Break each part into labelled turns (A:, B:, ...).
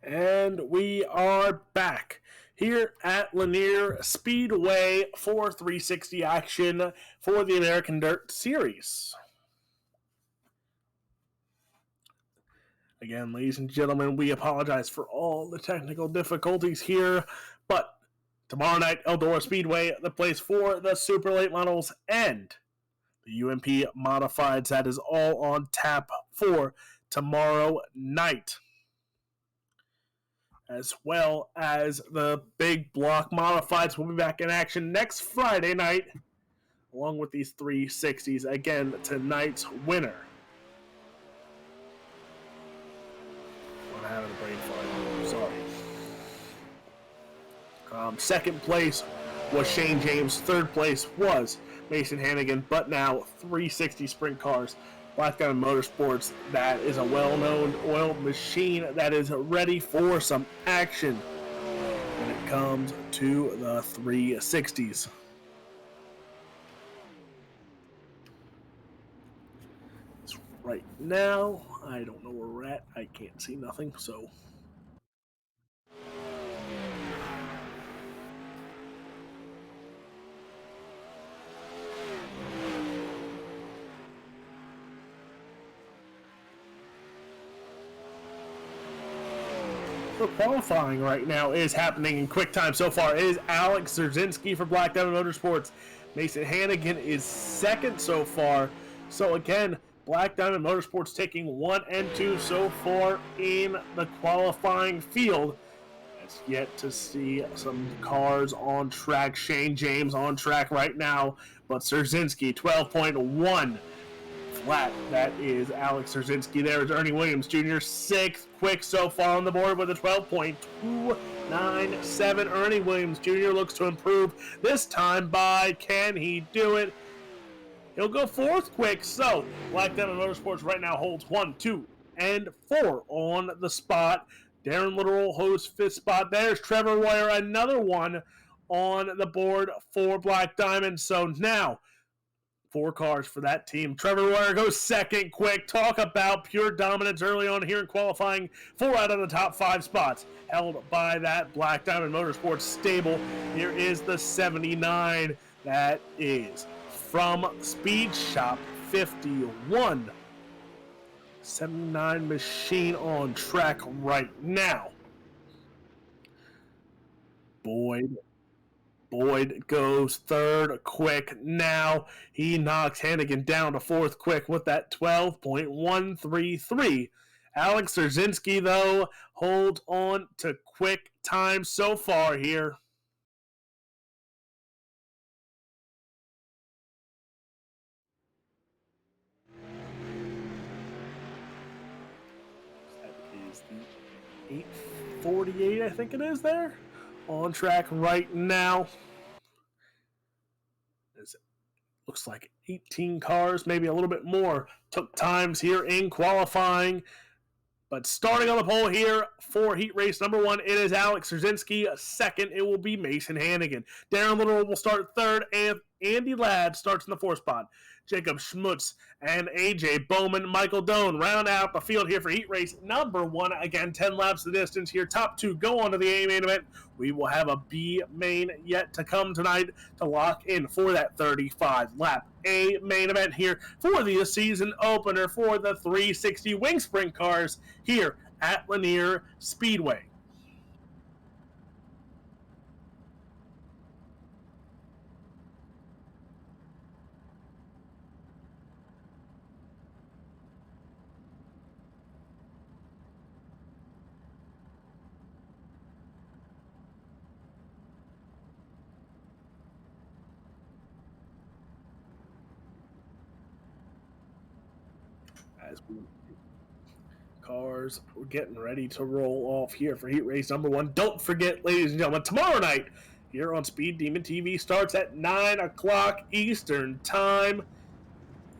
A: And we are back here at Lanier Speedway for 360 action for the American Dirt Series. Again, ladies and gentlemen, we apologize for all the technical difficulties here, but tomorrow night, Eldora Speedway, the place for the super late models and the UMP modifieds. That is all on tap for tomorrow night, as well as the big block modifieds will be back in action next Friday night, along with these 360s. Again, tonight's winner. I'm having a brain fart. Sorry. Second place was Shane James. Third place was Mason Hannigan. But now 360 sprint cars. Black Diamond Motorsports, that is a well-known oiled machine that is ready for some action when it comes to the 360s. Right now, I don't know where we're at. I can't see nothing, so... So qualifying right now is happening in quick time so far. It is Alex Zerzinski for Black Diamond Motorsports. Mason Hannigan is second so far. So again, Black Diamond Motorsports taking 1 and 2 so far in the qualifying field. It's yet to see some cars on track. Shane James on track right now, but Zerzinski 12.1 flat. That is Alex Zerzinski. There is Ernie Williams Jr. sixth quick so far on the board with a 12.297. Ernie Williams Jr. looks to improve this time by, can he do it? He'll go fourth quick. So Black Diamond Motorsports right now holds 1, 2, and 4 on the spot. Darren Literal holds fifth spot. There's Trevor Royer, another one on the board for Black Diamond. So now 4 cars for that team. Trevor Royer goes second quick. Talk about pure dominance early on here in qualifying. 4 out of the top 5 spots held by that Black Diamond Motorsports stable. Here is the 79. That is from Speed Shop 51. 79 machine on track right now. Boyd goes third quick now. He knocks Hannigan down to fourth quick with that 12.133. Alex Zerzinski, though, holds on to quick time so far here. That is the 8:48, I think it is there. On track right now. It looks like 18 cars, maybe a little bit more, took times here in qualifying. But starting on the pole here for heat race number 1, it is Alex Zerzinski. Second, it will be Mason Hannigan. Darren Little will start third, and Andy Ladd starts in the 4th spot. Jacob Schmutz and A.J. Bowman, Michael Doan round out the field here for heat race number 1. Again, 10 laps the distance here. Top 2 go on to the A main event. We will have a B main yet to come tonight to lock in for that 35-lap A main event here for the season opener for the 360 wing sprint cars here at Lanier Speedway. As we cars, we're getting ready to roll off here for heat race number 1. Don't forget, ladies and gentlemen, tomorrow night here on Speed Demon TV starts at 9 o'clock Eastern Time.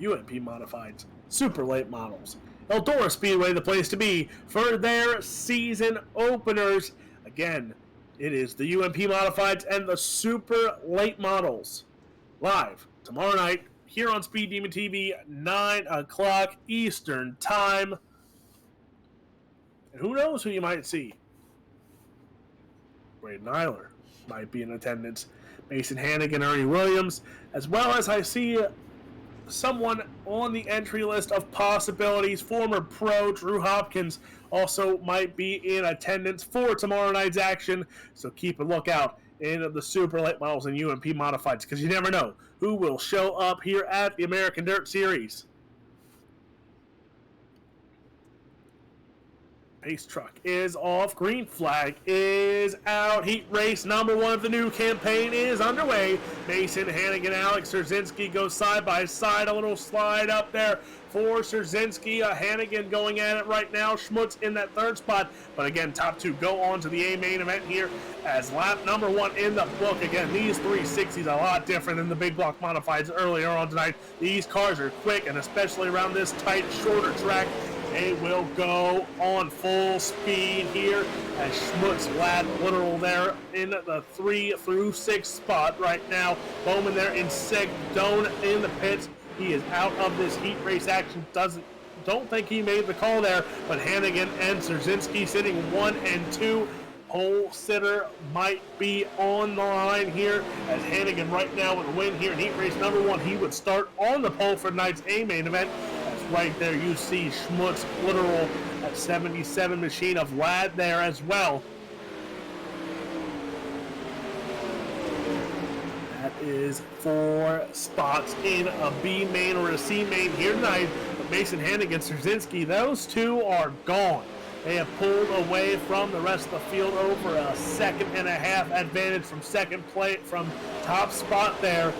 A: UMP Modifieds, super late models. Eldora Speedway, the place to be for their season openers. Again, it is the UMP Modifieds and the super late models. Live tomorrow night here on Speed Demon TV, 9 o'clock Eastern Time. And who knows who you might see Braden Eiler might be in attendance. Mason Hannigan, Ernie Williams, as well as I see someone on the entry list of possibilities. Former pro Drew Hopkins also might be in attendance for tomorrow night's action, so keep a lookout in the super late models and UMP modifieds, because you never know who will show up here at the American Dirt Series. Pace truck is off. Green flag is out. Heat race number 1 of the new campaign is underway. Mason Hannigan, Alex Szerzynski go side by side. A little slide up there for Szerzynski. Hannigan going at it right now. Schmutz in that 3rd spot. But again, top 2 go on to the A main event here as lap number 1 in the book. Again, these 360s are a lot different than the big block modifieds earlier on tonight. These cars are quick, and especially around this tight, shorter track, they will go on full speed here as Schmutz lad literal there in the 3 through 6 spot right now. Bowman there in 6th. Doan in the pits. He is out of this heat race action. Don't think he made the call there, but Hannigan and Szerzynski sitting 1 and 2. Pole sitter might be on the line here as Hannigan right now would win here in heat race number 1. He would start on the pole for tonight's A main event. Right there you see Schmutz literal at 77 machine of Ladd there as well. That is 4 spots in a B main or a C main here tonight. But Mason Hannigan, Szerzynski, those 2 are gone. They have pulled away from the rest of the field over a 1.5 advantage from from top spot there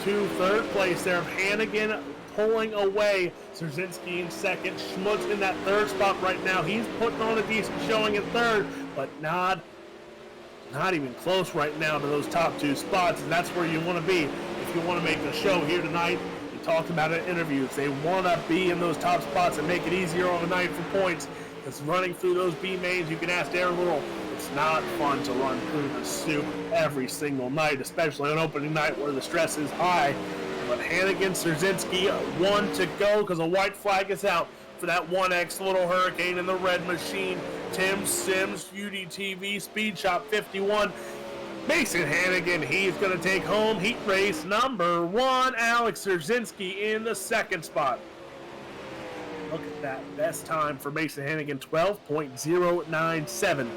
A: to 3rd place there of Hannigan pulling away. Szerzynski in 2nd. Schmutz in that 3rd spot right now. He's putting on a decent showing in 3rd, but not even close right now to those top 2 spots. And that's where you want to be if you want to make the show here tonight. We talked about it in interviews. They want to be in those top spots and make it easier on the night for points. Because running through those B mains, you can ask Darren Little, it's not fun to run through the soup every single night, especially on opening night where the stress is high. But Hannigan, Szerzynski, 1 to go because a white flag is out for that 1X Little Hurricane in the red machine. Tim Sims, UDTV, Speed Shop 51. Mason Hannigan, he's going to take home heat race number 1. Alex Szerzynski in the 2nd spot. Look at that. Best time for Mason Hannigan, 12.097.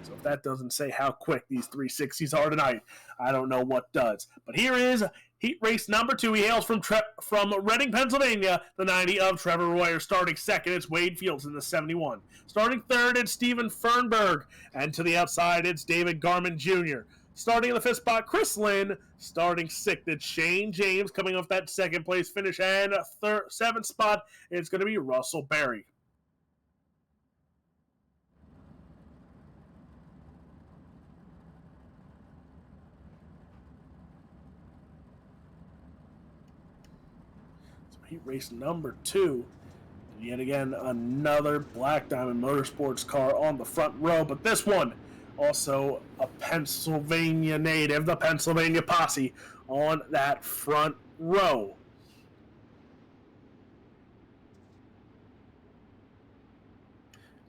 A: So if that doesn't say how quick these 360s are tonight, I don't know what does. But here is heat race number 2. He hails from Reading, Pennsylvania. The 90 of Trevor Royer. Starting 2nd, it's Wade Fields in the 71. Starting 3rd, it's Steven Fernberg. And to the outside, it's David Garman Jr. Starting in the 5th spot, Chris Lynn. Starting 6th, it's Shane James coming off that 2nd place finish. And 7th spot, it's going to be Russell Berry. Heat race number 2. And yet again, another Black Diamond Motorsports car on the front row. But this one, also a Pennsylvania native, the Pennsylvania Posse, on that front row.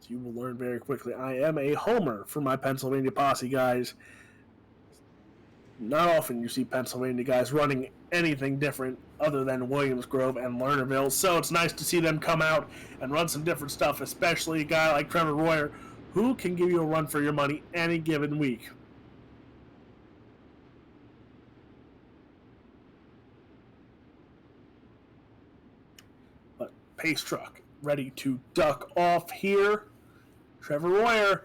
A: As you will learn very quickly, I am a homer for my Pennsylvania Posse guys. Not often you see Pennsylvania guys running anything different other than Williams Grove and Lernerville, so it's nice to see them come out and run some different stuff, especially a guy like Trevor Royer, who can give you a run for your money any given week. But pace truck ready to duck off here. Trevor Royer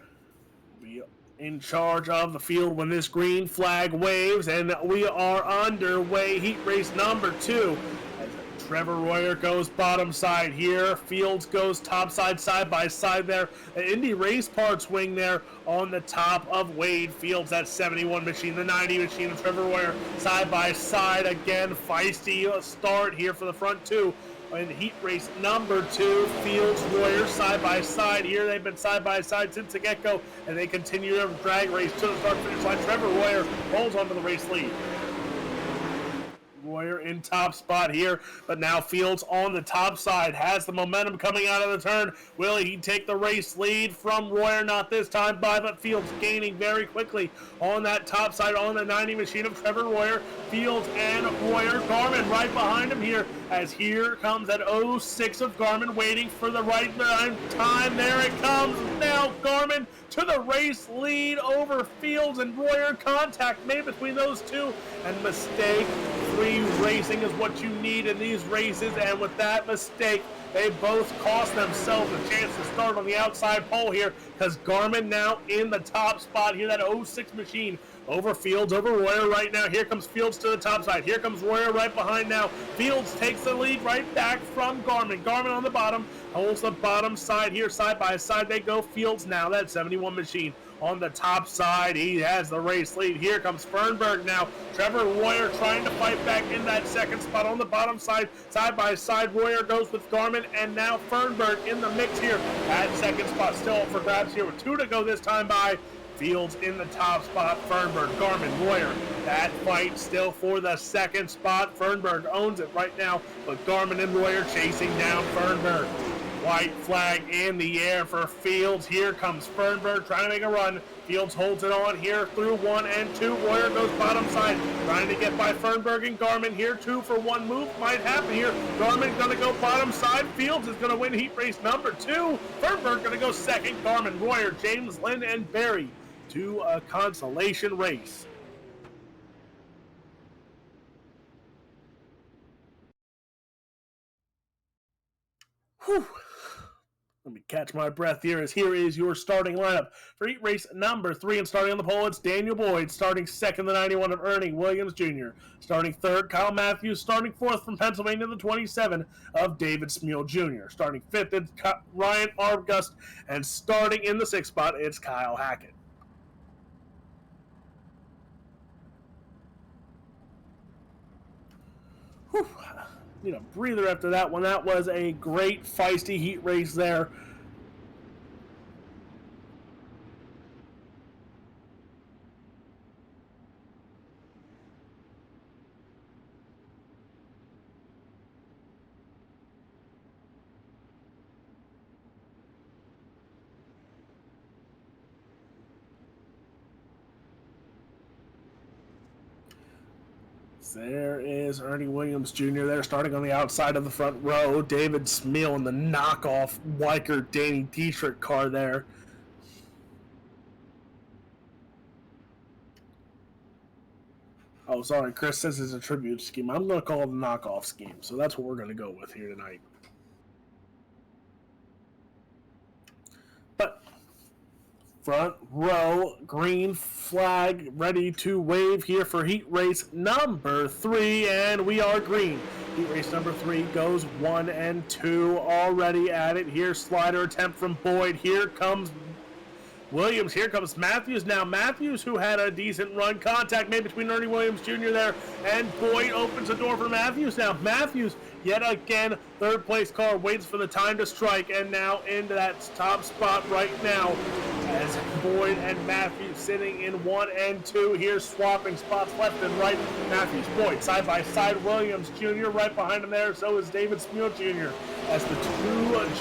A: will be in charge of the field when this green flag waves, and we are underway. Heat race number 2 as Trevor Royer goes bottom side here. Fields goes top side, side by side there. An Indy Race Parts wing there on the top of Wade Fields. That 71 machine, the 90 machine of Trevor Royer side by side again. Feisty start here for the front 2. In heat race number 2, Fields, Royer side by side here. They've been side by side since the get-go, and they continue their drag race to the start-finish line. Trevor Royer holds onto the race lead. Royer in top spot here, but now Fields on the top side has the momentum coming out of the turn. Will he take the race lead from Royer? Not this time by, but Fields gaining very quickly on that top side on the 90 machine of Trevor Royer. Fields and Royer. Garmin right behind him here, as here comes that 06 of Garmin waiting for the right time. There it comes. Now Garmin to the race lead over Fields and Royer. Contact made between those two, and mistake-free racing is what you need in these races, and with that mistake, they both cost themselves a chance to start on the outside pole here, because Garmin now in the top spot here, that 06 machine over Fields, over Royer right now. Here comes Fields to the top side. Here comes Royer right behind now. Fields takes the lead right back from Garmin. Garmin on the bottom, holds the bottom side here, side by side they go. Fields now, that 71 machine on the top side. He has the race lead. Here comes Fernberg now. Trevor Royer trying to fight back in that second spot on the bottom side. Side by side, Royer goes with Garmin, and now Fernberg in the mix here at second spot. Still up for grabs here with 2 to go this time by. Fields in the top spot. Fernberg, Garmin, Royer. That fight still for the second spot. Fernberg owns it right now, but Garmin and Royer chasing down Fernberg. White flag in the air for Fields. Here comes Fernberg trying to make a run. Fields holds it on here through 1 and 2. Royer goes bottom side, trying to get by Fernberg and Garmin here. 2 for 1 move might happen here. Garmin going to go bottom side. Fields is going to win heat race number 2. Fernberg going to go second. Garmin, Royer, James, Lynn, and Barry to a consolation race. Whew. Let me catch my breath here, as here is your starting lineup for heat race number 3. And starting on the pole, it's Daniel Boyd. Starting second, the 91 of Ernie Williams Jr. Starting third, Kyle Matthews. Starting fourth from Pennsylvania, the 27 of David Smeal Jr. Starting fifth, it's Ryan Arbgust. And starting in the sixth spot, it's Kyle Hackett. Whew. Need a breather after that one. That was a great feisty heat race there. There is Ernie Williams Jr. there, starting on the outside of the front row. David Smeal in the knockoff Weicker Danny Dietrich car there. Oh, sorry, Chris says it's a tribute scheme. I'm going to call it a knockoff scheme, so that's what we're going to go with here tonight. But front row, green flag ready to wave here for heat race number 3, and we are green. Heat race number 3 goes 1 and 2 already at it. Here, slider attempt from Boyd. Here comes Williams. Here comes Matthews. Now Matthews, who had a decent run, contact made between Ernie Williams Jr. there, and Boyd opens the door for Matthews. Now Matthews, yet again, third place car waits for the time to strike, and now into that top spot right now, as Boyd and Matthews sitting in 1 and 2 here, swapping spots left and right. Matthews, Boyd, side by side. Williams Jr. right behind him there. So is David Smeal Jr. as the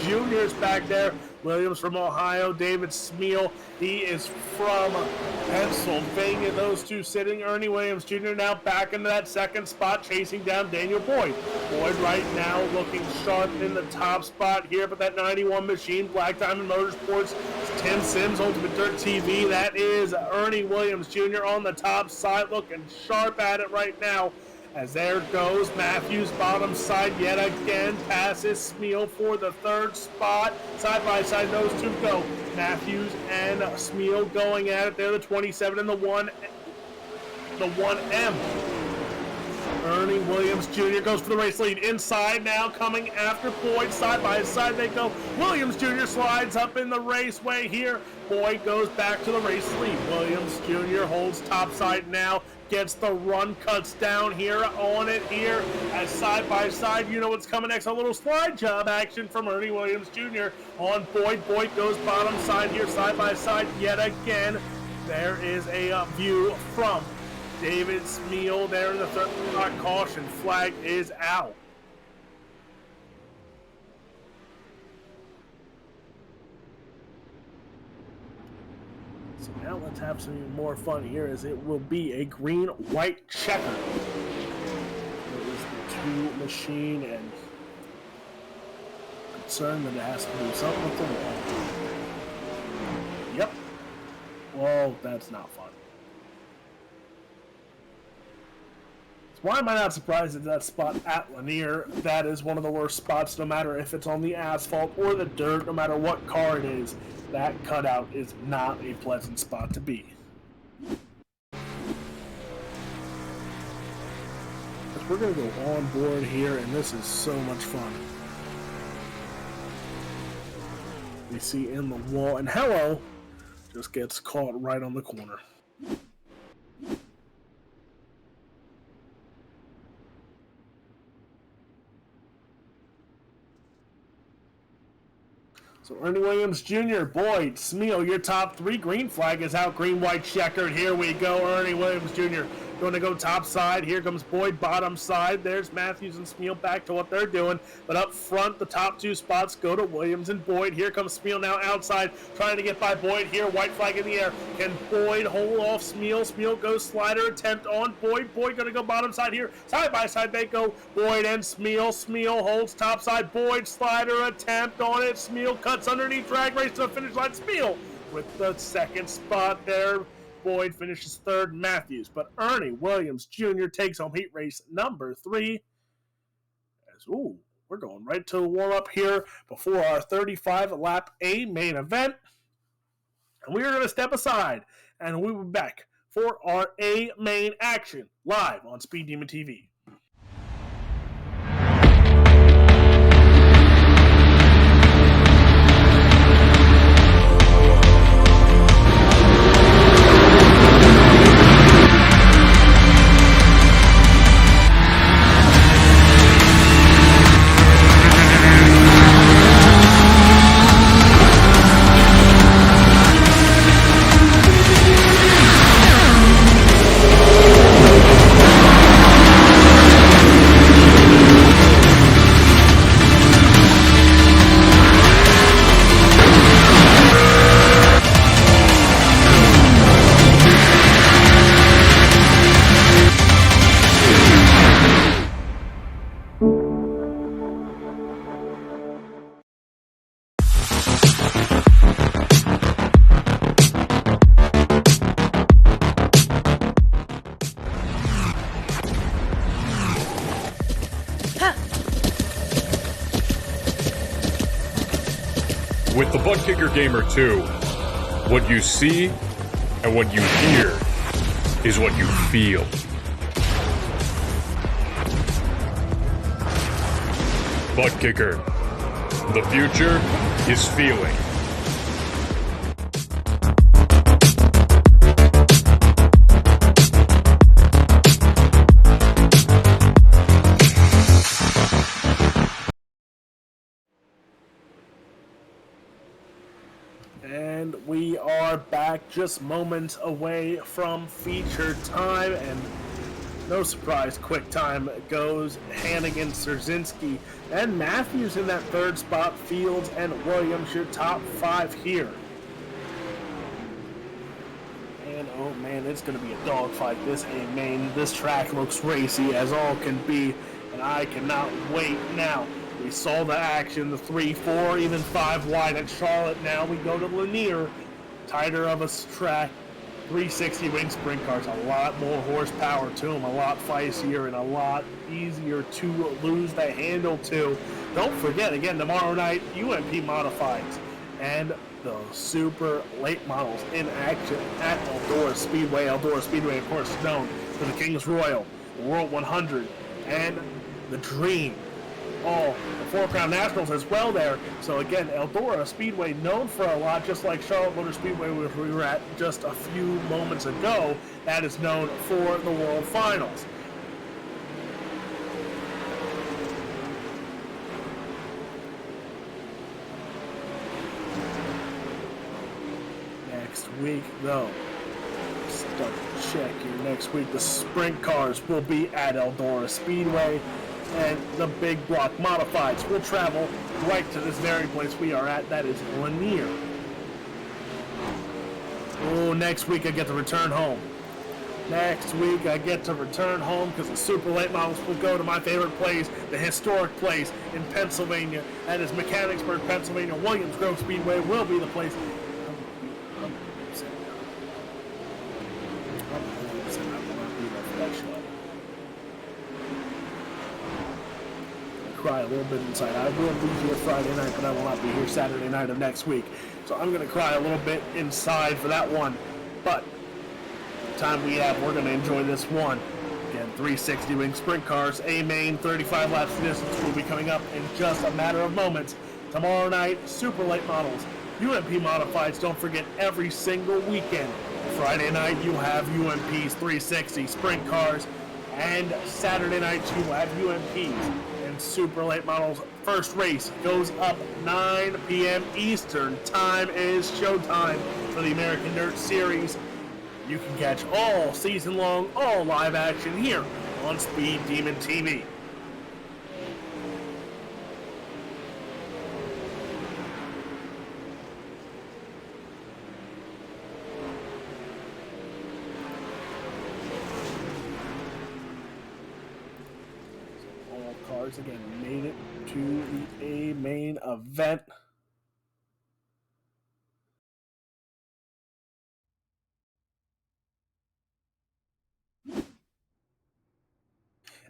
A: 2 juniors back there. Williams from Ohio, David Smeal, he is from Pennsylvania. Those two sitting. Ernie Williams Jr. now back into that second spot, chasing down Daniel Boyd. Boyd right now looking sharp in the top spot here, but that 91 machine, Black Diamond Motorsports, Tim Sims, Ultimate Dirt TV, that is Ernie Williams Jr. on the top side, looking sharp at it right now. As there goes Matthews, bottom side yet again, passes Smeal for the third spot. Side by side, those two go. Matthews and Smeal going at it. They're the 27 and the 1M. Ernie Williams Jr. goes for the race lead. Inside now, coming after Boyd. Side by side they go. Williams Jr. slides up in the raceway here. Boyd goes back to the race lead. Williams Jr. holds topside now. Gets the run, cuts down here on it here. As side by side, you know what's coming next. A little slide job action from Ernie Williams Jr. on Boyd. Boyd goes bottom side here, side by side yet again. There is a view from David Smeal there in the third spot. Caution flag is out. So now let's have some even more fun here, as it will be a green-white checker. It is the two machine, and concerned that it has to do something with the wall. Yep. Well, that's not fun. So why am I not surprised at that spot at Lanier? That is one of the worst spots, no matter if it's on the asphalt or the dirt, no matter what car it is. That cutout is not a pleasant spot to be. We're going to go on board here, and this is so much fun. We see in the wall, and hello, just gets caught right on the corner. So Ernie Williams Jr., Boyd, Smeal, your top three. Green flag is out, green, white, checkered. Here we go, Ernie Williams Jr. going to go top side. Here comes Boyd, bottom side. There's Matthews and Smeal back to what they're doing. But up front, the top two spots go to Williams and Boyd. Here comes Smeal now outside, trying to get by Boyd here. White flag in the air. Can Boyd hold off Smeal? Smeal goes slider attempt on Boyd. Boyd going to go bottom side here. Side by side they go. Boyd and Smeal. Smeal holds top side. Boyd slider attempt on it. Smeal cuts underneath, drag race to the finish line. Smeal with the second spot there. Boyd finishes third, Matthews. But Ernie Williams Jr. takes home heat race number 3. We're going right to the warm-up here before our 35-lap A main event. And we are going to step aside, and we'll be back for our A main action live on Speed Demon TV.
B: With the Butt Kicker Gamer 2, what you see and what you hear is what you feel. Butt Kicker. The future is feeling.
A: And we are back, just moments away from feature time, and no surprise, quick time goes Hannigan, Szerzynski, and Matthews in that third spot. Fields and Williams, your top 5 here. And oh man, it's going to be a dogfight this A main. This track looks racy as all can be, and I cannot wait now. We saw the action, the 3, 4, even 5 wide at Charlotte. Now we go to Lanier, tighter of a track, 360 wing sprint cars, a lot more horsepower to them, a lot feistier, and a lot easier to lose the handle to. Don't forget, again, tomorrow night, UMP Modifieds and the super late models in action at Eldora Speedway. Eldora Speedway, of course, known for the King's Royal, World 100, and the Dream. All the 4 Crown Nationals as well there. So again, Eldora Speedway known for a lot, just like Charlotte Motor Speedway, where we were at just a few moments ago, that is known for the World Finals. Next week, though, double check here. Next week, the sprint cars will be at Eldora Speedway, and the big block modifieds will travel right to this very place we are at. That is Lanier. Oh, next week I get to return home. Next week I get to return home because the super late models will go to my favorite place, the historic place in Pennsylvania. That is Mechanicsburg, Pennsylvania. Williams Grove Speedway will be the place. Cry a little bit inside. I will be here Friday night, but I will not be here Saturday night of next week. So I'm going to cry a little bit inside for that one. But the time we have, we're going to enjoy this one. Again, 360 wing sprint cars, A main, 35 laps distance will be coming up in just a matter of moments. Tomorrow night, super late models, UMP modifieds. Don't forget every single weekend. Friday night, you have UMPs, 360 sprint cars, and Saturday night, you have UMPs. Super late models. First race goes up 9 p.m. Eastern. Time is showtime for the American Dirt Series. You can catch all season long, all live action here on Speed Demon TV. Cars again made it to the A main event.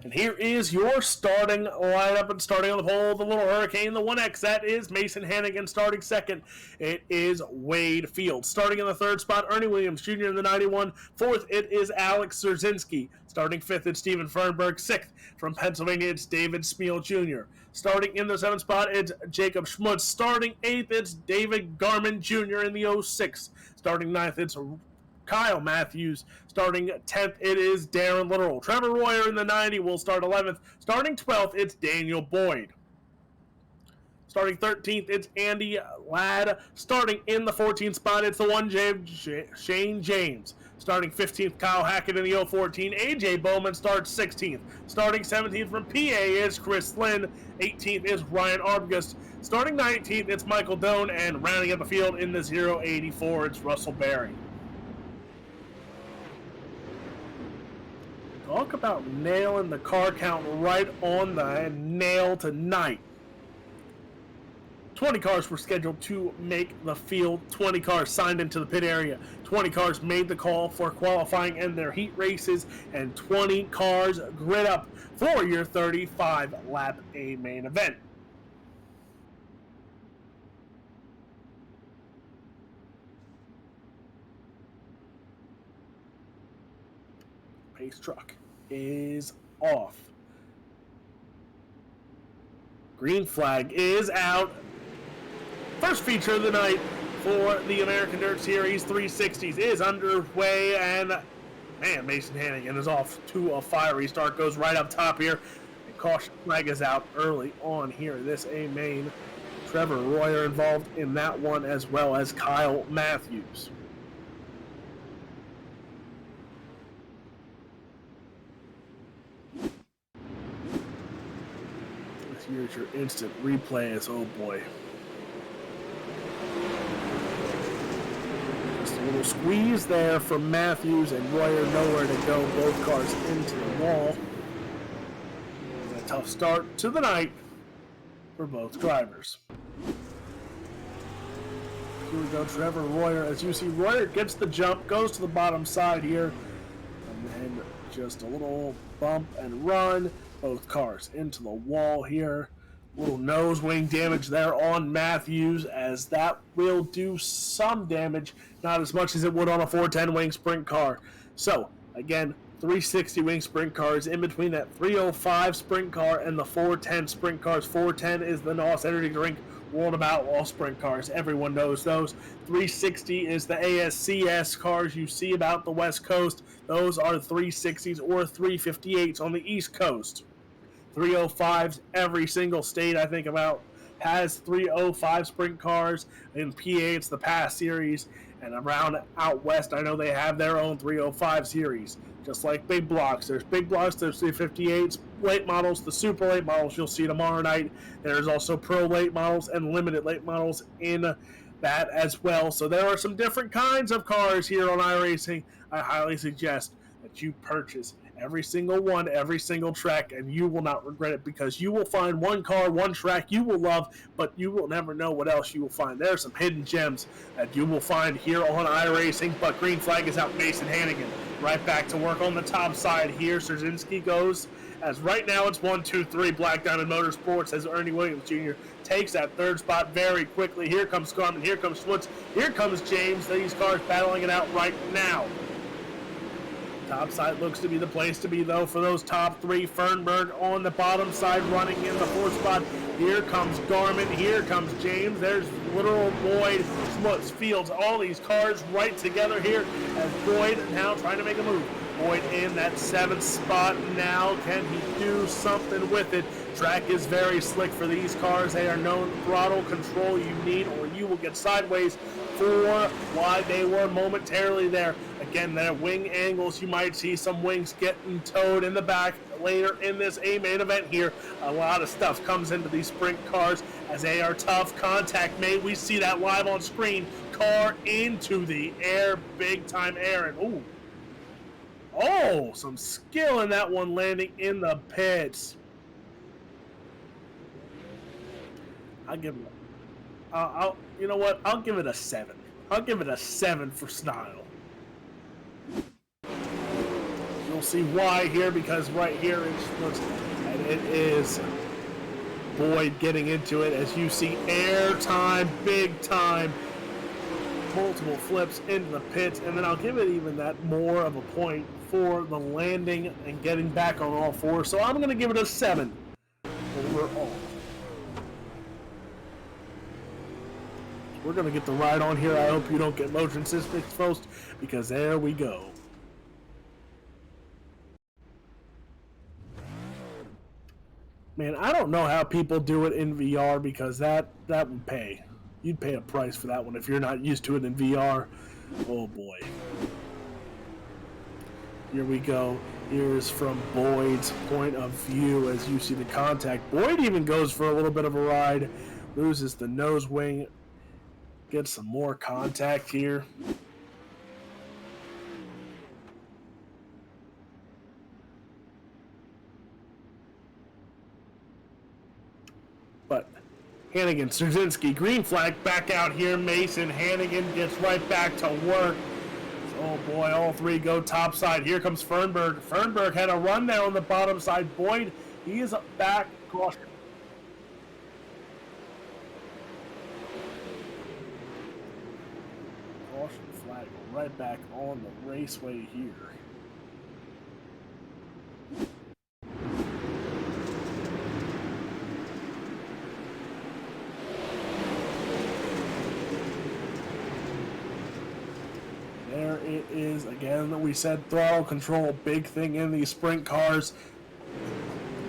A: And here is your starting lineup, and starting on the pole, the Little Hurricane, the 1X, that is Mason Hannigan. Starting second, it is Wade Fields. Starting in the third spot, Ernie Williams Jr. in the 91. Fourth, it is Alex Szerzynski. Starting fifth, it's Steven Fernberg. Sixth, from Pennsylvania, it's David Smeal Jr. Starting in the seventh spot, it's Jacob Schmutz. Starting eighth, it's David Garman Jr. in the 06. Starting ninth, it's Kyle Matthews. Starting 10th, it is Darren Literal. Trevor Royer in the 90 will start 11th. Starting 12th, it's Daniel Boyd. Starting 13th, it's Andy Ladd. Starting in the 14th spot, it's the one Shane James. Starting 15th, Kyle Hackett in the 014. AJ Bowman starts 16th. Starting 17th from PA is Chris Lynn. 18th is Ryan Arbogast. Starting 19th, it's Michael Doan. And rounding up the field in the 084, it's Russell Berry. Talk about nailing the car count right on the nail tonight. 20 cars were scheduled to make the field. 20 cars signed into the pit area. 20 cars made the call for qualifying and their heat races. And 20 cars grid up for your 35-lap A main event. Pace truck is off. Green flag is out. First feature of the night for the American Dirt Series 360s is underway, and man, Mason Hannigan is off to a fiery start. Goes right up top here. And caution flag is out early on here. This A main. Trevor Royer involved in that one, as well as Kyle Matthews. Here's your instant replays. Oh boy. Just a little squeeze there from Matthews, and Royer nowhere to go. Both cars into the wall. A tough start to the night for both drivers. Here we go, Trevor Royer. As you see, Royer gets the jump, goes to the bottom side here, and then just a little bump and run. Both cars into the wall here. Little nose wing damage there on Matthews, as that will do some damage, not as much as it would on a 410 wing sprint car. So, again, 360 wing sprint cars in between that 305 sprint car and the 410 sprint cars. 410 is the NOS Energy Drink World of Outlaw sprint cars. Everyone knows those. 360 is the ASCS cars you see about the West Coast. Those are 360s or 358s on the East Coast. 305s, every single state I think about has 305 sprint cars. In PA, it's the PASS series. And around out west, I know they have their own 305 series. Just like big blocks. There's big blocks, there's 358s, late models, the super late models you'll see tomorrow night. There's also pro late models and limited late models in that as well. So there are some different kinds of cars here on iRacing. I highly suggest that you purchase every single one, every single track, and you will not regret it, because you will find one car, one track you will love, but you will never know what else you will find. There are some hidden gems that you will find here on iRacing, but green flag is out. Mason Hannigan right back to work on the top side here. Szerzynski goes, as right now it's 1-2-3 Black Diamond Motorsports, as Ernie Williams Jr. takes that third spot very quickly. Here comes Garmin, here comes Schmutz, here comes James. These cars battling it out right now. Top side looks to be the place to be, though, for those top three. Fernberg on the bottom side running in the fourth spot. Here comes Garmin. Here comes James. There's literal Boyd, Schmutz, Fields. All these cars right together here as Boyd now trying to make a move. Boyd in that seventh spot now. Can he do something with it? Track is very slick for these cars. They are known throttle control you need, or you will get sideways for why they were momentarily there. Again, their wing angles, you might see some wings getting towed in the back later in this A-main event here. A lot of stuff comes into these sprint cars as they are tough. Contact made. We see that live on screen. Car into the air, big time air. And ooh. Oh, some skill in that one, landing in the pits. I'll give it. You know what? I'll give it a 7. I'll give it a 7 for style. You'll see why here, because right here it is Boyd getting into it as you see air time, big time, multiple flips into the pits, and then I'll give it even that more of a point for the landing and getting back on all fours. So I'm going to give it a 7 overall. We're going to get the ride on here. I hope you don't get motion sickness first, because there we go. Man, I don't know how people do it in VR, because that would pay. You'd pay a price for that one if you're not used to it in VR. Oh boy. Here we go. Here's from Boyd's point of view as you see the contact. Boyd even goes for a little bit of a ride. Loses the nose wing. Gets some more contact here. But Hannigan, Szerzynski, green flag back out here. Mason Hannigan gets right back to work. Oh boy, all three go top side. Here comes Fernberg. Fernberg had a run there on the bottom side. Boyd, he is back. Caution. Caution flag right back on the raceway here. There it is again. We said throttle control, big thing in these sprint cars.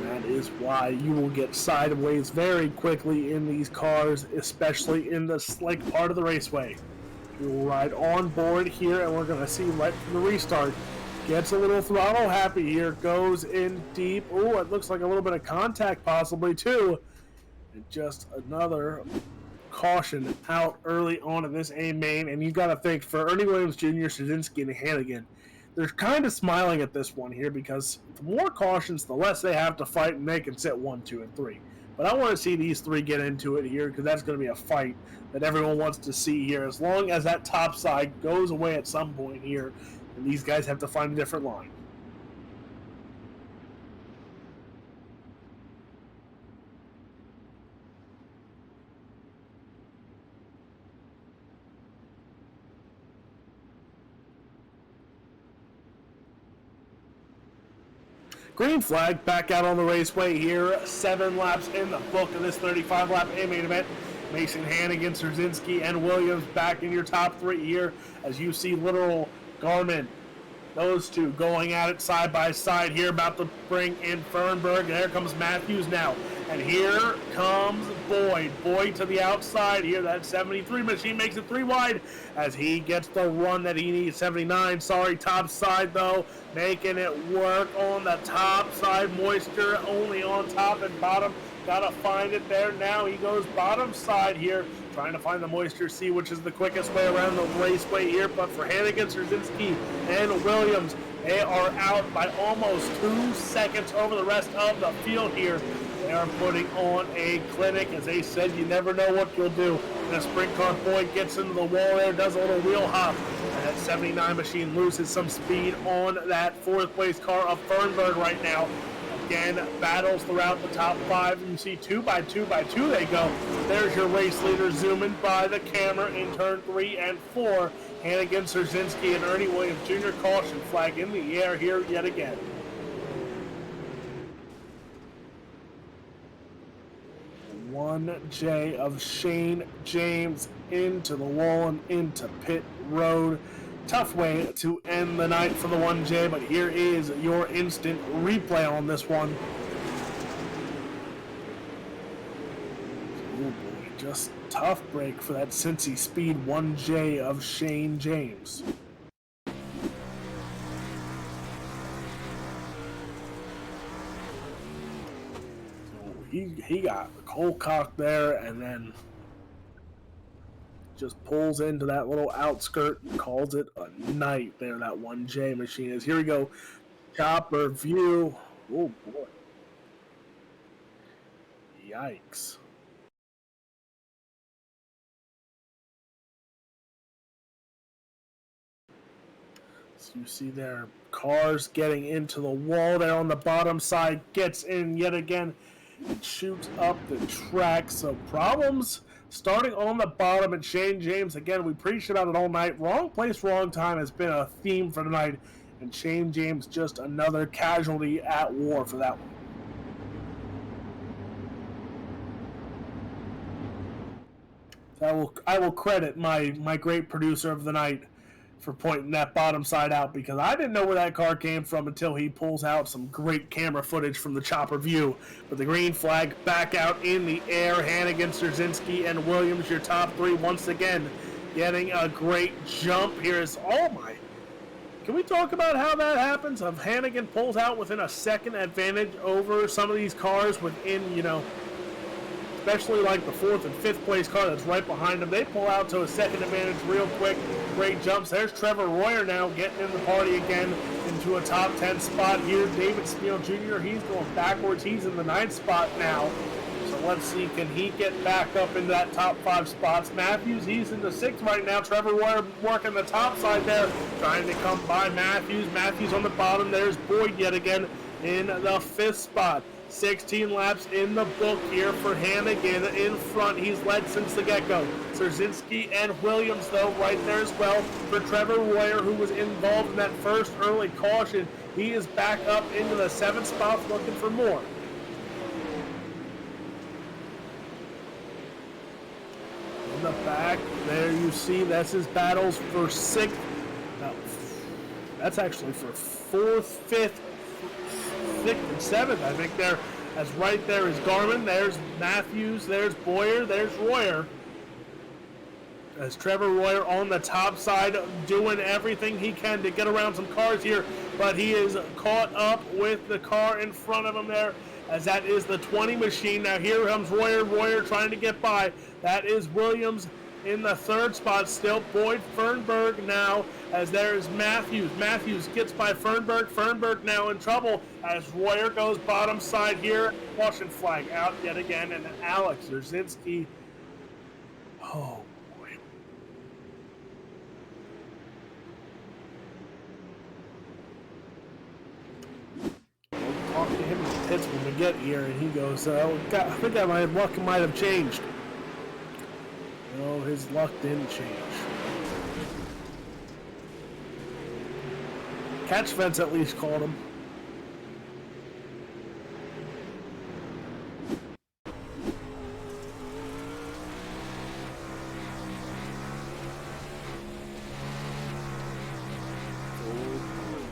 A: That is why you will get sideways very quickly in these cars, especially in the slick part of the raceway. We will ride on board here, and we're going to see right from the restart. Gets a little throttle happy here, goes in deep. Oh, it looks like a little bit of contact possibly too. And just another caution out early on in this A main, and you got to think for Ernie Williams Jr., Szerzynski, and Hannigan, they're kind of smiling at this one here, because the more cautions, the less they have to fight, and they can sit 1, 2, and 3. But I want to see these three get into it here, because that's going to be a fight that everyone wants to see here. As long as that top side goes away at some point here, and these guys have to find a different line. Green flag back out on the raceway here. 7 laps in the book of this 35-lap A-main event. Mason Hannigan, Szerzynski, and Williams back in your top 3 here as you see literal Garmin, Those two going at it side by side here, about to bring in Fernberg. And there comes Matthews now. And here comes Boyd. Boyd to the outside here. That 73 machine makes it 3 wide as he gets the run that he needs. 79, sorry, top side though. Making it work on the top side. Moisture only on top and bottom. Gotta find it there now. He goes bottom side here, trying to find the moisture, see which is the quickest way around the raceway here. But for Hannigan, Szerzynski, and Williams, they are out by almost 2 seconds over the rest of the field here. They are putting on a clinic. As they said, you never know what you'll do. And a sprint car, Boyd gets into the wall there, does a little wheel hop. And that 79 machine loses some speed on that 4th place car of Fernberg right now. Again, battles throughout the top 5. And you see 2 by 2 by 2 they go. There's your race leader zooming by the camera in turn 3 and 4. Hannigan, Szerzynski, and Ernie Williams Jr. Caution flag in the air here yet again. One J of Shane James into the wall and into pit road. Tough way to end the night for the 1J, but here is your instant replay on this one. Oh boy, just tough break for that Cincy Speed 1J of Shane James. He got the coal cock there and then just pulls into that little outskirt and calls it a night there, that 1J machine is. Here we go. Chopper view. Oh boy. Yikes. So you see there, cars getting into the wall there on the bottom side, gets in yet again. It shoots up the track, so problems starting on the bottom. And Shane James, again, we preached about it all night. Wrong place, wrong time has been a theme for tonight. And Shane James, just another casualty at war for that one. I will credit my great producer of the night for pointing that bottom side out, because I didn't know where that car came from until he pulls out some great camera footage from the chopper view. But the green flag back out in the air. Hannigan, Szerzynski, and Williams, your top 3 once again, getting a great jump. Here is, oh my, can we talk about how that happens? Of Hannigan pulls out within a second advantage over some of these cars within, you know, especially like the 4th and 5th place car that's right behind them. They pull out to a second advantage real quick. Great jumps. There's Trevor Royer now getting in the party again into a top 10 spot here. David Spiel Jr., he's going backwards. He's in the 9th spot now. So let's see, can he get back up into that top 5 spots? Matthews, he's in the 6th right now. Trevor Royer working the top side there, trying to come by Matthews. Matthews on the bottom. There's Boyd yet again in the 5th spot. 16 laps in the book here for Hannigan in front. He's led since the get-go. Szerzynski and Williams, though, right there as well for Trevor Royer, who was involved in that first early caution. He is back up into the 7th spot looking for more. In the back, there you see, that's his battles for 6th. No, that's actually for 4th, 5th, 6th, and 7th, I think there. As right there is Garmin, there's Matthews, there's Boyer, there's Royer. As Trevor Royer on the top side doing everything he can to get around some cars here, but he is caught up with the car in front of him there, as that is the 20 machine. Now here comes Royer, Royer trying to get by. That is Williams in the 3rd spot still. Boyd, Fernberg now, as there is Matthews. Matthews gets by Fernberg. Fernberg now in trouble as Royer goes bottom side here. Caution flag out yet again, and Alex Szerzynski. Oh, boy. We'll talk to him in the pits when we get here, and he goes, I think my luck might have changed. No, his luck didn't change. Catch fence at least called him.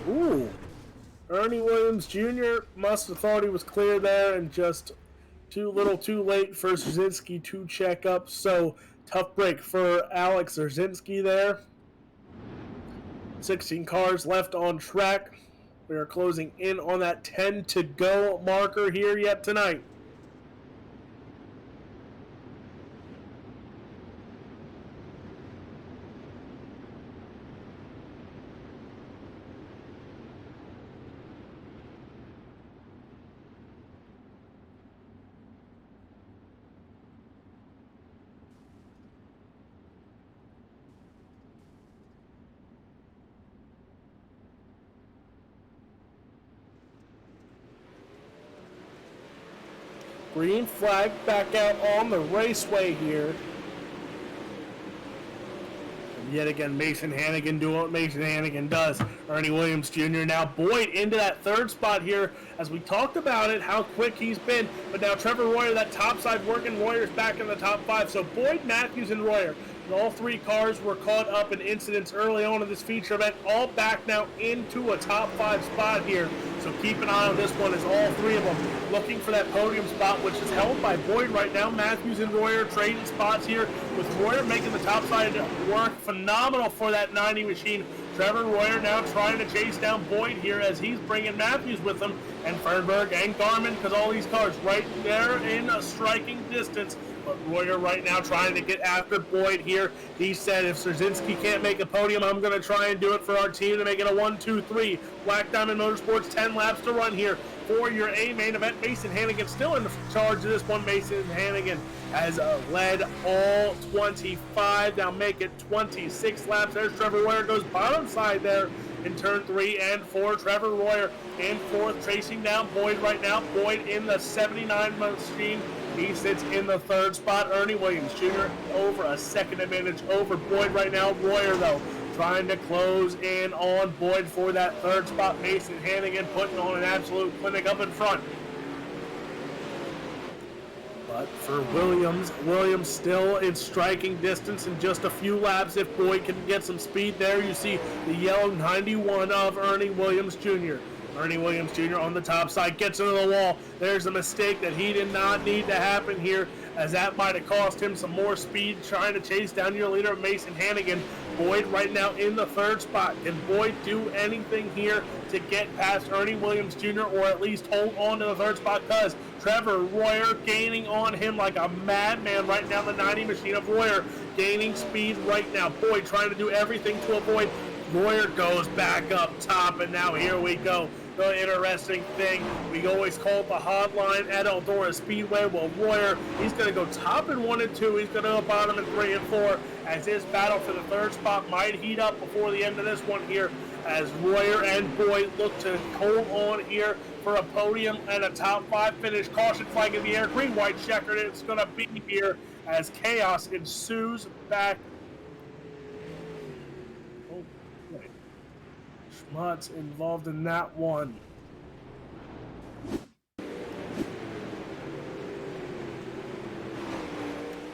A: Ooh. Ernie Williams Jr. must have thought he was clear there and just too little too late for Zerzinski to check up. So tough break for Alex Zerzinski there. 16 cars left on track. We are closing in on that 10 to go marker here yet tonight. Green flag back out on the raceway here. And yet again, Mason Hannigan doing what Mason Hannigan does. Ernie Williams Jr. now Boyd into that third spot here. As we talked about it, how quick he's been. But now Trevor Royer, that top side working, Royer's back in the top 5. So Boyd, Matthews, and Royer. And all 3 cars were caught up in incidents early on in this feature event. All back now into a top 5 spot here. So keep an eye on this one as all 3 of them looking for that podium spot, which is held by Boyd right now. Matthews and Royer trading spots here, with Royer making the top side work phenomenal for that 90 machine. Trevor Royer now trying to chase down Boyd here as he's bringing Matthews with him, and Fernberg and Garmin, because all these cars right there in a striking distance. But Royer right now trying to get after Boyd here. He said, if Zerzinski can't make a podium, I'm going to try and do it for our team to make it a 1-2-3. Black Diamond Motorsports, 10 laps to run here for your A main event. Mason Hannigan still in charge of this one. Mason Hannigan has led all 25. Now make it 26 laps. There's Trevor Royer, goes bottom side there in turn 3 and 4. Trevor Royer in 4th, chasing down Boyd right now. Boyd in the 79 machine. He sits in the 3rd spot. Ernie Williams Jr. over a second advantage over Boyd right now. Royer, though, trying to close in on Boyd for that 3rd spot. Mason Hannigan putting on an absolute clinic up in front. But for Williams still in striking distance in just a few laps. If Boyd can get some speed there, you see the yellow 91 of Ernie Williams Jr. Ernie Williams Jr. on the top side gets into the wall. There's a mistake that he did not need to happen here, as that might have cost him some more speed trying to chase down your leader, Mason Hannigan. Boyd right now in the 3rd spot. Can Boyd do anything here to get past Ernie Williams Jr. or at least hold on to the 3rd spot? Because Trevor Royer gaining on him like a madman right now. The 90 machine of Royer gaining speed right now. Boyd trying to do everything to avoid. Royer goes back up top, and now here we go. The interesting thing, we always call it the hotline at Eldora Speedway. Well, Royer, he's going to go top in 1 and 2. He's going to go bottom in 3 and 4, as his battle for the 3rd spot might heat up before the end of this one here, as Royer and Boyd look to hold on here for a podium and a top 5 finish. Caution flag in the air, green, white checkered. It's going to be here as chaos ensues back. Schmutz involved in that one.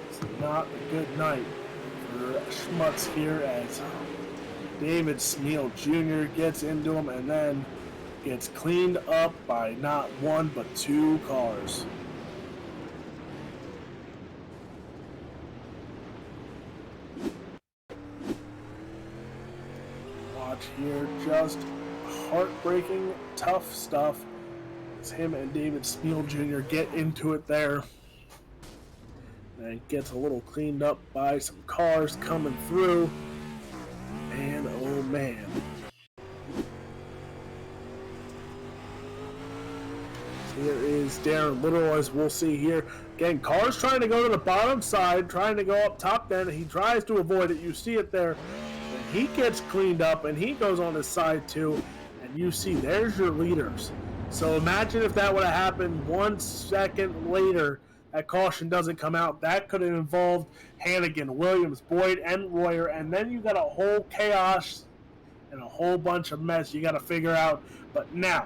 A: It's not a good night for Schmutz here, as David Smeal Jr. gets into him and then gets cleaned up by not 1 but 2 cars. Here, just heartbreaking, tough stuff as him and David Smeal Jr. get into it there. And it gets a little cleaned up by some cars coming through. Man, oh man. Here is Darren Little, as we'll see here. Again, cars trying to go to the bottom side, trying to go up top then. He tries to avoid it. You see it there. He gets cleaned up and he goes on his side too, and you see there's your leaders. So imagine if that would have happened 1 second later, that caution doesn't come out. That could have involved Hannigan, Williams, Boyd, and Royer, and then you got a whole chaos and a whole bunch of mess you got to figure out. But now,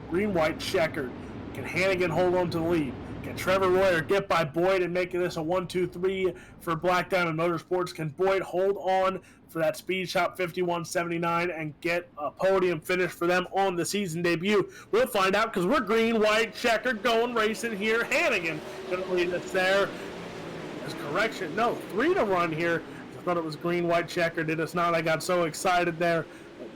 A: green, white, checkered. Can Hannigan hold on to the lead? Can Trevor Royer get by Boyd and make this a 1-2-3 for Black Diamond Motorsports? Can Boyd hold on for that Speed Shop 5179 and get a podium finish for them on the season debut? We'll find out because we're green, white, checkered, going racing here. Hannigan going to lead us there. As correction, no, 3 to run here. I thought it was green, white, checkered. It is not. I got so excited there.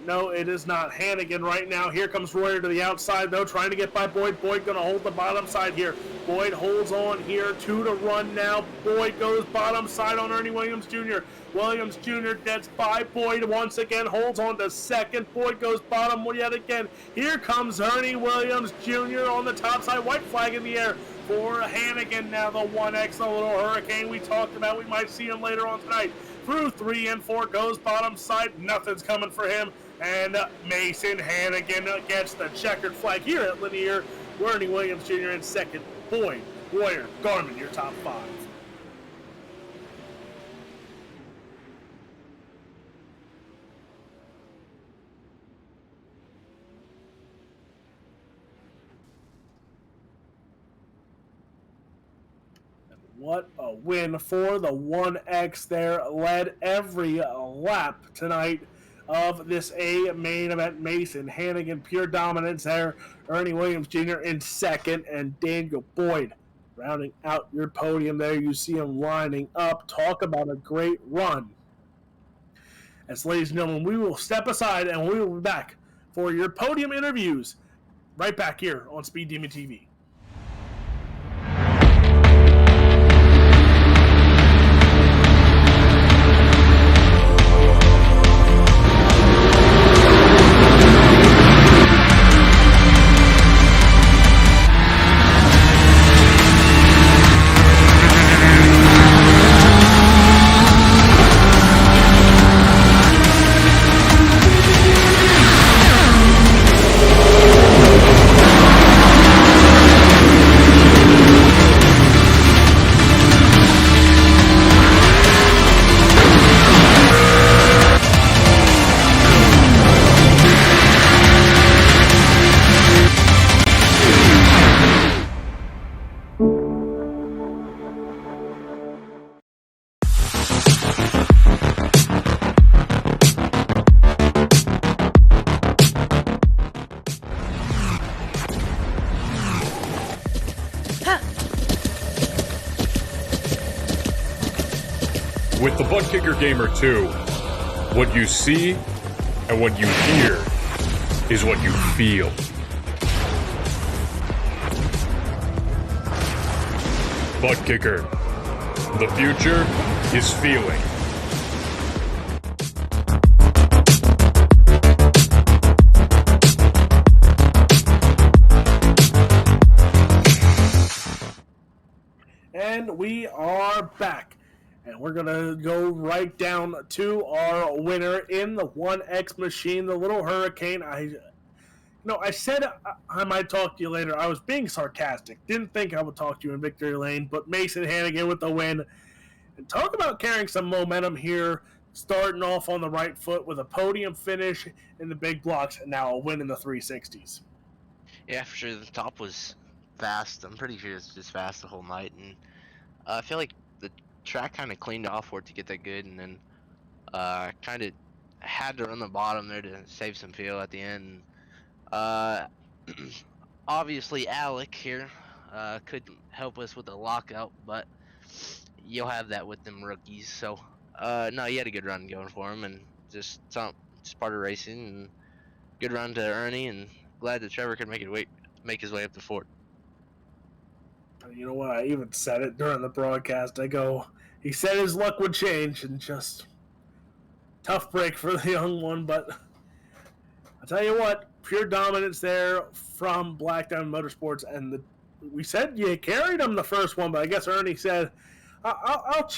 A: No, it is not. Hannigan right now. Here comes Royer to the outside, though, trying to get by Boyd. Boyd going to hold the bottom side here. Boyd holds on here. 2 to run now. Boyd goes bottom side on Ernie Williams Jr. Williams Jr. gets by Boyd once again, holds on to second. Boyd goes bottom yet again. Here comes Ernie Williams Jr. on the top side. White flag in the air for Hannigan now, the 1X, the little Hurricane we talked about. We might see him later on tonight. Through 3 and 4 goes bottom side. Nothing's coming for him. And Mason Hannigan gets the checkered flag here at Lanier. Ernie Williams Jr. in second. Boyd, Royer, Garmin, your top 5. What a win for the 1X there. Led every lap tonight of this A main event. Mason Hannigan, pure dominance there. Ernie Williams Jr. in second, and Daniel Boyd rounding out your podium there. You see him lining up. Talk about a great run. As ladies and gentlemen, we will step aside and we will be back for your podium interviews right back here on Speed Demon TV.
B: With the Butt Kicker Gamer 2, what you see and what you hear is what you feel. Butt Kicker. The future is feeling.
A: And we are back. And we're going to go right down to our winner in the 1X machine, the little Hurricane. I said I might talk to you later. I was being sarcastic. Didn't think I would talk to you in victory lane, but Mason Hannigan with the win. And talk about carrying some momentum here, starting off on the right foot with a podium finish in the big blocks, and now a win in the 360s.
C: Yeah, for sure. The top was fast. I'm pretty sure it's just fast the whole night, and I feel like the track kind of cleaned off for it to get that good, and then kind of had to run the bottom there to save some fuel at the end. Uh, obviously, Alec here couldn't help us with the lockout, but you'll have that with them rookies. So, no, he had a good run going for him, and just part of racing, and good run to Ernie, and glad that Trevor could make his way up the fort.
A: You know what? I even said it during the broadcast. I go, he said his luck would change, and just tough break for the young one. But I'll tell you what, pure dominance there from Black Diamond Motorsports, and we said you carried him the first one, but I guess Ernie said, I'll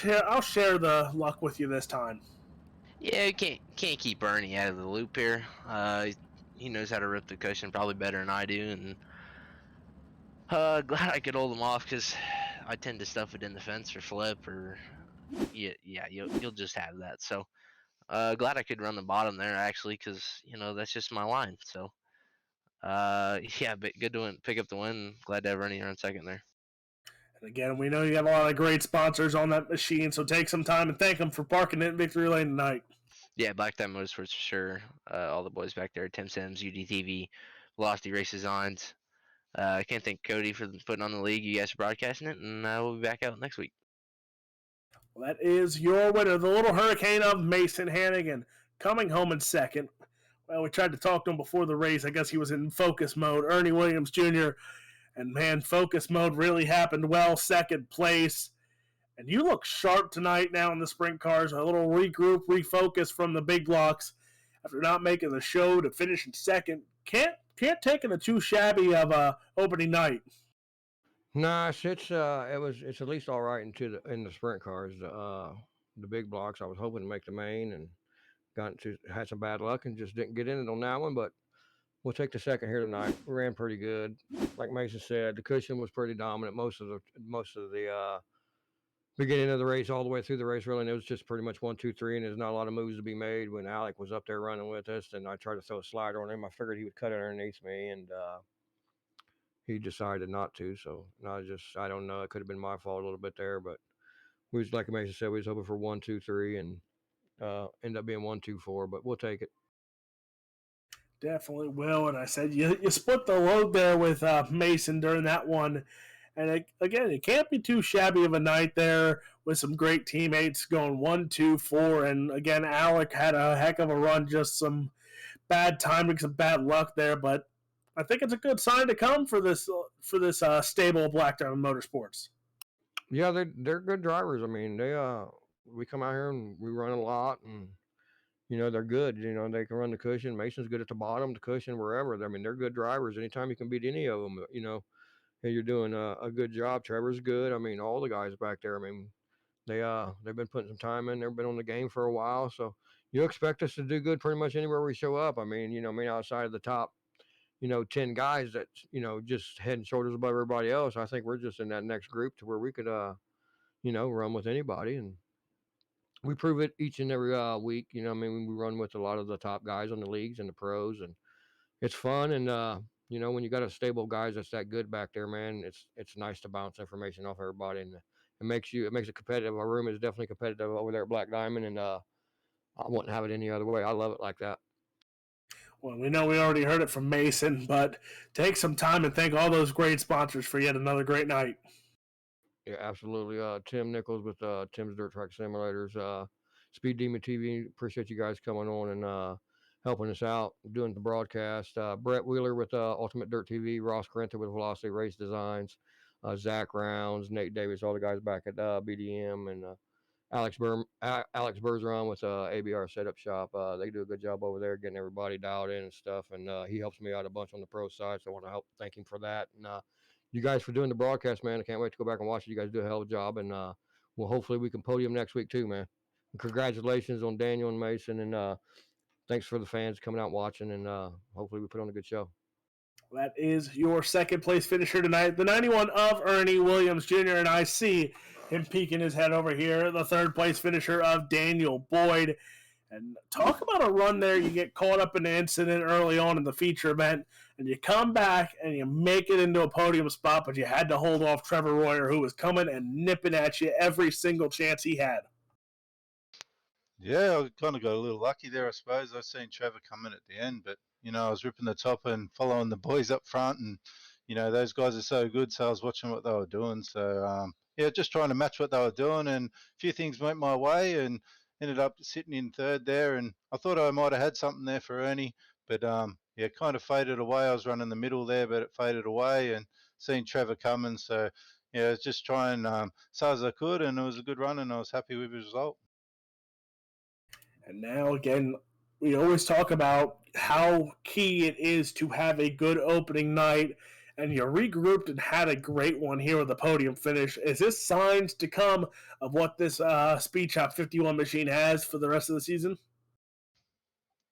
A: share the luck with you this time.
C: Yeah, you can't keep Ernie out of the loop here. He knows how to rip the cushion probably better than I do, and glad I could hold him off because I tend to stuff it in the fence or flip or yeah, you'll just have that. So glad I could run the bottom there actually because that's just my line. So yeah, but good to pick up the win. Glad to have Ernie here on second there.
A: Again, we know you got a lot of great sponsors on that machine, so take some time and thank them for parking it in Victory Lane tonight.
C: Yeah, Black Diamond Motorsports for sure. All the boys back there, Tim Sims, UDTV, Velocity Races on. I can't thank Cody for putting on the league. You guys for broadcasting it, and we'll be back out next week.
A: Well, that is your winner, the Little Hurricane of Mason Hannigan, coming home in second. Well, we tried to talk to him before the race. I guess he was in focus mode. Ernie Williams Jr., and man, focus mode really happened well. Second place. And you look sharp tonight now in the sprint cars. A little regroup, refocus from the big blocks after not making the show to finish in second. Can't take it too shabby of a opening night.
D: Nah, it's at least all right in the sprint cars. The big blocks. I was hoping to make the main and had some bad luck and just didn't get in it on that one. But we'll take the second here tonight. We ran pretty good. Like Mason said, the cushion was pretty dominant most of the beginning of the race all the way through the race. Really, and it was just pretty much 1, 2, 3, and there's not a lot of moves to be made. When Alec was up there running with us, and I tried to throw a slider on him, I figured he would cut it underneath me, and he decided not to. So I don't know. It could have been my fault a little bit there, but we was like Mason said, we was hoping for 1, 2, 3, and end up being 1, 2, 4. But we'll take it.
A: Definitely will. And I said you split the load there with Mason during that one. And again, it can't be too shabby of a night there with some great teammates going 1, 2, 4. And again, Alec had a heck of a run, just some bad timing, some bad luck there. But I think it's a good sign to come for this stable of Black Diamond Motorsports.
D: Yeah, they're good drivers. I mean, we come out here and we run a lot, and they're good. They can run the cushion. Mason's good at the bottom, the cushion, wherever. I mean, they're good drivers. Anytime you can beat any of them, hey, you're doing a good job. Trevor's good. I mean, all the guys back there. I mean, they've been putting some time in. They've been on the game for a while, so you expect us to do good pretty much anywhere we show up. I mean, outside of the top, 10 guys that just head and shoulders above everybody else. I think we're just in that next group to where we could run with anybody, and we prove it each and every week. I mean, we run with a lot of the top guys on the leagues and the pros, and it's fun. And when you got a stable guys that's that good back there, man, it's nice to bounce information off everybody, and it makes it competitive. Our room is definitely competitive over there at Black Diamond, and I wouldn't have it any other way. I love it like that.
A: Well, we know we already heard it from Mason, but take some time and thank all those great sponsors for yet another great night.
D: Yeah, absolutely. Tim Nichols with Tim's Dirt Track Simulators, Speed Demon TV. Appreciate you guys coming on and helping us out doing the broadcast. Brett Wheeler with Ultimate Dirt TV, Ross Carenta with Velocity Race Designs, Zach Rounds, Nate Davis, all the guys back at BDM, and Alex Bergeron with ABR Setup Shop. They do a good job over there getting everybody dialed in and stuff, and he helps me out a bunch on the pro side, so I want to thank him for that. And you guys for doing the broadcast, man. I can't wait to go back and watch it. You guys do a hell of a job, and well, hopefully we can podium next week too, man. And congratulations on Daniel and Mason, and thanks for the fans coming out and watching, and hopefully we put on a good show.
A: That is your second place finisher tonight, the 91 of Ernie Williams Jr., and I see him peeking his head over here, the third place finisher of Daniel Boyd. And talk about a run there. You get caught up in an incident early on in the feature event, and you come back and you make it into a podium spot, but you had to hold off Trevor Royer, who was coming and nipping at you every single chance he had.
E: Yeah, I kind of got a little lucky there, I suppose. I seen Trevor come in at the end, but, I was ripping the top and following the boys up front, and, those guys are so good, so I was watching what they were doing. So, yeah, just trying to match what they were doing, and a few things went my way, and ended up sitting in third there, and I thought I might have had something there for Ernie, but, yeah, kind of faded away. I was running the middle there, but it faded away, and seeing Trevor coming, so, yeah, just trying so as I could, and it was a good run, and I was happy with the result.
A: And now, again, we always talk about how key it is to have a good opening night, and you regrouped and had a great one here with the podium finish. Is this signs to come of what this Speed Shop 51 machine has for the rest of the season?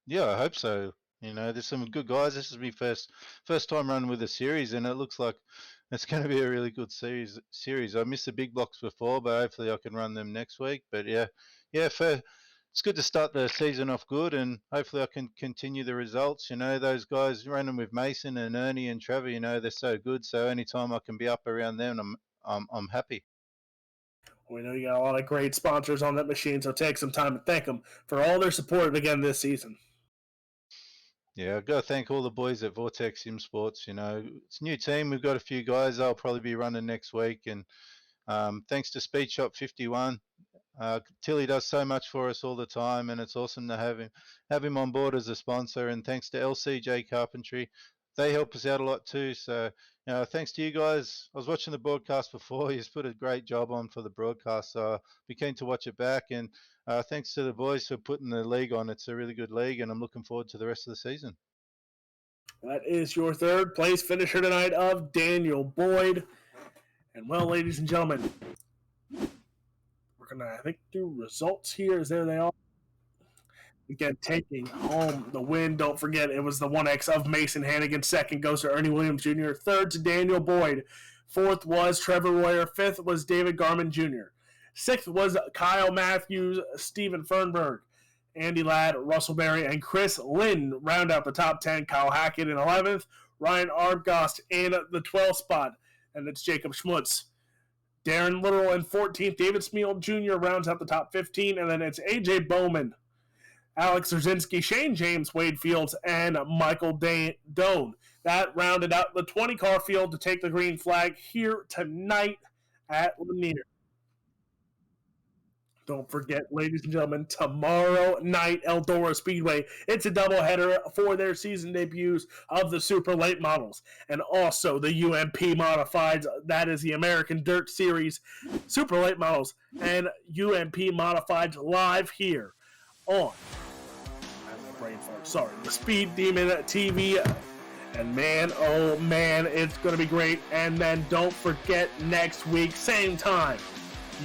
E: Yeah, I hope so. There's some good guys. This is my first time running with a series, and it looks like it's going to be a really good series. I missed the big blocks before, but hopefully I can run them next week. But yeah, it's good to start the season off good, and hopefully I can continue the results. Those guys running with Mason and Ernie and Trevor, they're so good. So anytime I can be up around them, I'm happy.
A: We know you got a lot of great sponsors on that machine, so take some time to thank them for all their support again this season.
E: Yeah, I've got to thank all the boys at Vortex Sim Sports. It's a new team. We've got a few guys I'll probably be running next week. And thanks to Speed Shop 51, Tilly does so much for us all the time, and it's awesome to have him on board as a sponsor. And thanks to LCJ Carpentry, they help us out a lot too. So, thanks to you guys. I was watching the broadcast before. You've put a great job on for the broadcast, so I'll be keen to watch it back. And thanks to the boys for putting the league on. It's a really good league, and I'm looking forward to the rest of the season.
A: That is your third place finisher tonight of Daniel Boyd. And well, ladies and gentlemen, we're going to, I think, do results here. There they are. Again, taking home the win. Don't forget, it was the 1X of Mason Hannigan. Second goes to Ernie Williams Jr. Third to Daniel Boyd. Fourth was Trevor Royer. Fifth was David Garman Jr. Sixth was Kyle Matthews, Stephen Fernberg, Andy Ladd, Russell Berry, and Chris Lynn round out the top 10. Kyle Hackett in 11th. Ryan Arbgost in the 12th spot. And it's Jacob Schmutz. Darren Little in 14th. David Smeal Jr. rounds out the top 15. And then it's AJ Bowman, Alex Rzinski, Shane James, Wade Fields, and Michael Doan. That rounded out the 20-car field to take the green flag here tonight at Lanier. Don't forget, ladies and gentlemen, tomorrow night, Eldora Speedway. It's a doubleheader for their season debuts of the Super Late Models and also the UMP Modifieds. That is the American Dirt Series Super Late Models and UMP Modifieds live here on the Speed Demon TV. And man, oh man, it's going to be great. And then don't forget, next week, same time,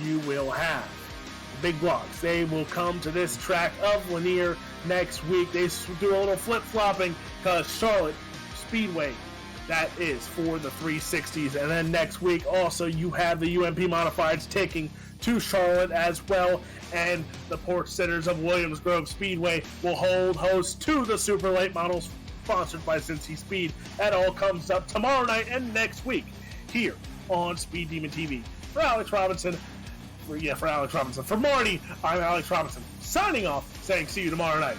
A: you will have the big blocks. They will come to this track of Lanier next week. They do a little flip-flopping because Charlotte Speedway, that is for the 360s. And then next week, also, you have the UMP Modifieds taking to Charlotte as well, and the Port Sitters of Williams Grove Speedway will hold host to the Super Late Models, sponsored by Cincy Speed. That all comes up tomorrow night and next week here on Speed Demon TV. For Alex Robinson, for Marty, I'm Alex Robinson, signing off, saying see you tomorrow night.